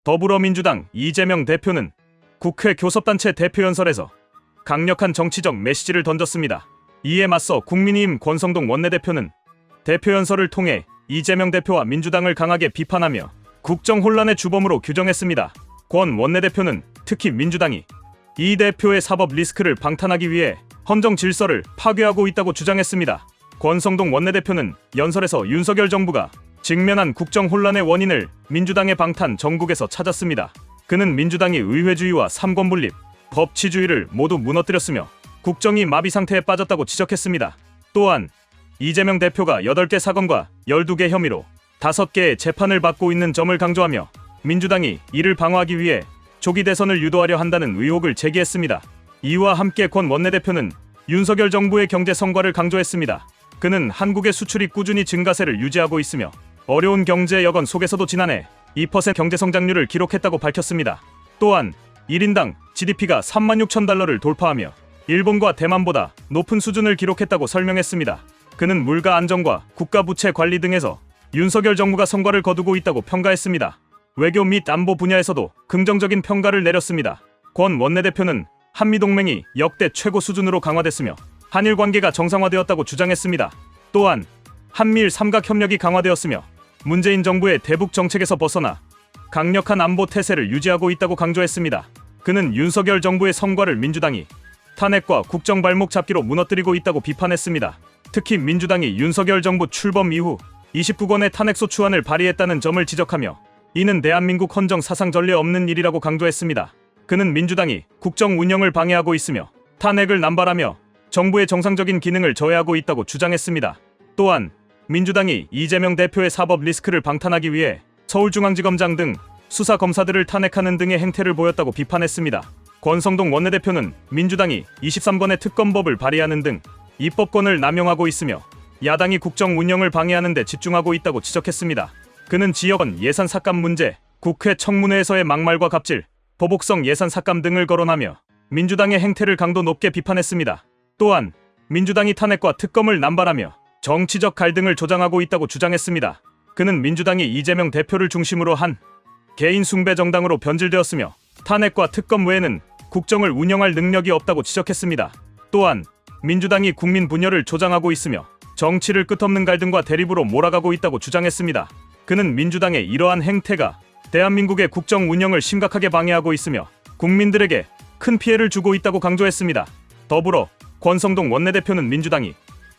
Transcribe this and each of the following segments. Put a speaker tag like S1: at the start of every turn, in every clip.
S1: 더불어민주당 이재명 대표는 국회 교섭단체 대표연설에서 강력한 정치적 메시지를 던졌습니다. 이에 맞서 국민의힘 권성동 원내대표는 대표연설을 통해 이재명 대표와 민주당을 강하게 비판하며 국정 혼란의 주범으로 규정했습니다. 권 원내대표는 특히 민주당이 이 대표의 사법 리스크를 방탄하기 위해 헌정 질서를 파괴하고 있다고 주장했습니다. 권성동 원내대표는 연설에서 윤석열 정부가 직면한 국정 혼란의 원인을 민주당의 방탄 정국에서 찾았습니다. 그는 민주당이 의회주의와 삼권분립, 법치주의를 모두 무너뜨렸으며 국정이 마비 상태에 빠졌다고 지적했습니다. 또한 이재명 대표가 8개 사건과 12개 혐의로 5개의 재판을 받고 있는 점을 강조하며 민주당이 이를 방어하기 위해 조기 대선을 유도하려 한다는 의혹을 제기했습니다. 이와 함께 권 원내대표는 윤석열 정부의 경제 성과를 강조했습니다. 그는 한국의 수출이 꾸준히 증가세를 유지하고 있으며 어려운 경제 여건 속에서도 지난해 2% 경제 성장률을 기록했다고 밝혔습니다. 또한 1인당 GDP가 36,000달러를 돌파하며 일본과 대만보다 높은 수준을 기록했다고 설명했습니다. 그는 물가 안정과 국가 부채 관리 등에서 윤석열 정부가 성과를 거두고 있다고 평가했습니다. 외교 및 안보 분야에서도 긍정적인 평가를 내렸습니다. 권 원내대표는 한미동맹이 역대 최고 수준으로 강화됐으며 한일 관계가 정상화되었다고 주장했습니다. 또한 한미일 삼각협력이 강화되었으며 문재인 정부의 대북 정책에서 벗어나 강력한 안보 태세를 유지하고 있다고 강조했습니다. 그는 윤석열 정부의 성과를 민주당이 탄핵과 국정 발목 잡기로 무너뜨리고 있다고 비판했습니다. 특히 민주당이 윤석열 정부 출범 이후 29건의 탄핵소추안을 발의했다는 점을 지적하며 이는 대한민국 헌정 사상 전례 없는 일이라고 강조했습니다. 그는 민주당이 국정 운영을 방해하고 있으며 탄핵을 남발하며 정부의 정상적인 기능을 저해하고 있다고 주장했습니다. 또한 민주당이 이재명 대표의 사법 리스크를 방탄하기 위해 서울중앙지검장 등 수사검사들을 탄핵하는 등의 행태를 보였다고 비판했습니다. 권성동 원내대표는 민주당이 23건의 특검법을 발의하는 등 입법권을 남용하고 있으며 야당이 국정 운영을 방해하는 데 집중하고 있다고 지적했습니다. 그는 지역원 예산 삭감 문제, 국회 청문회에서의 막말과 갑질, 보복성 예산 삭감 등을 거론하며 민주당의 행태를 강도 높게 비판했습니다. 또한 민주당이 탄핵과 특검을 남발하며 정치적 갈등을 조장하고 있다고 주장했습니다. 그는 민주당이 이재명 대표를 중심으로 한 개인 숭배 정당으로 변질되었으며 탄핵과 특검 외에는 국정을 운영할 능력이 없다고 지적했습니다. 또한 민주당이 국민 분열을 조장하고 있으며 정치를 끝없는 갈등과 대립으로 몰아가고 있다고 주장했습니다. 그는 민주당의 이러한 행태가 대한민국의 국정 운영을 심각하게 방해하고 있으며 국민들에게 큰 피해를 주고 있다고 강조했습니다. 더불어 권성동 원내대표는 민주당이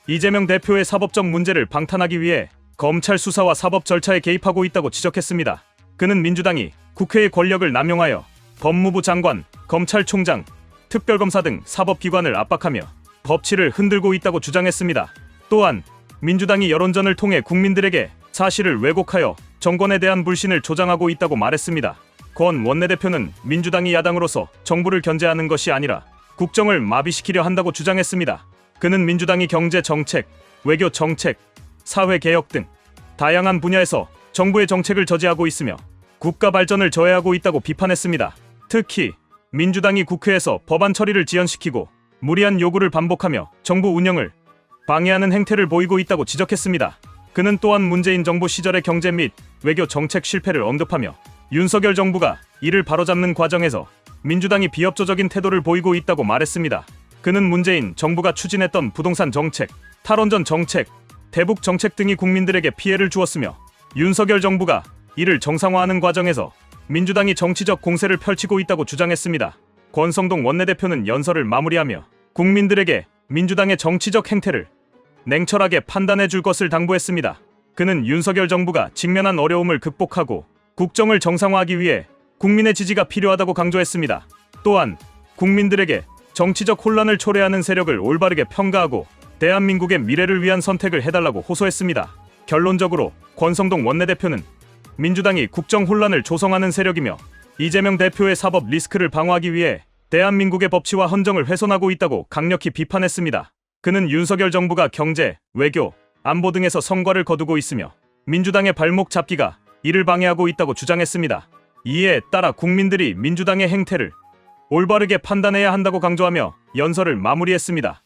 S1: 이재명 대표의 사법적 문제를 방탄하기 위해 검찰 수사와 사법 절차에 개입하고 있다고 지적했습니다. 그는 민주당이 국회의 권력을 남용하여 법무부 장관, 검찰총장, 특별검사 등 사법기관을 압박하며 법치를 흔들고 있다고 주장했습니다. 또한 민주당이 여론전을 통해 국민들에게 사실을 왜곡하여 정권에 대한 불신을 조장하고 있다고 말했습니다. 권 원내대표는 민주당이 야당으로서 정부를 견제하는 것이 아니라 국정을 마비시키려 한다고 주장했습니다. 그는 민주당이 경제 정책, 외교 정책, 사회 개혁 등 다양한 분야에서 정부의 정책을 저지하고 있으며 국가 발전을 저해하고 있다고 비판했습니다. 특히 민주당이 국회에서 법안 처리를 지연시키고 무리한 요구를 반복하며 정부 운영을 방해하는 행태를 보이고 있다고 지적했습니다. 그는 또한 문재인 정부 시절의 경제 및 외교 정책 실패를 언급하며 윤석열 정부가 이를 바로잡는 과정에서 민주당이 비협조적인 태도를 보이고 있다고 말했습니다. 그는 문재인 정부가 추진했던 부동산 정책, 탈원전 정책, 대북 정책 등이 국민들에게 피해를 주었으며 윤석열 정부가 이를 정상화하는 과정에서 민주당이 정치적 공세를 펼치고 있다고 주장했습니다. 권성동 원내대표는 연설을 마무리하며 국민들에게 민주당의 정치적 행태를 냉철하게 판단해 줄 것을 당부했습니다. 그는 윤석열 정부가 직면한 어려움을 극복하고 국정을 정상화하기 위해 국민의 지지가 필요하다고 강조했습니다. 또한 국민들에게 정치적 혼란을 초래하는 세력을 올바르게 평가하고 대한민국의 미래를 위한 선택을 해달라고 호소했습니다. 결론적으로 권성동 원내대표는 민주당이 국정 혼란을 조성하는 세력이며 이재명 대표의 사법 리스크를 방어하기 위해 대한민국의 법치와 헌정을 훼손하고 있다고 강력히 비판했습니다. 그는 윤석열 정부가 경제, 외교, 안보 등에서 성과를 거두고 있으며 민주당의 발목 잡기가 이를 방해하고 있다고 주장했습니다. 이에 따라 국민들이 민주당의 행태를 올바르게 판단해야 한다고 강조하며 연설을 마무리했습니다.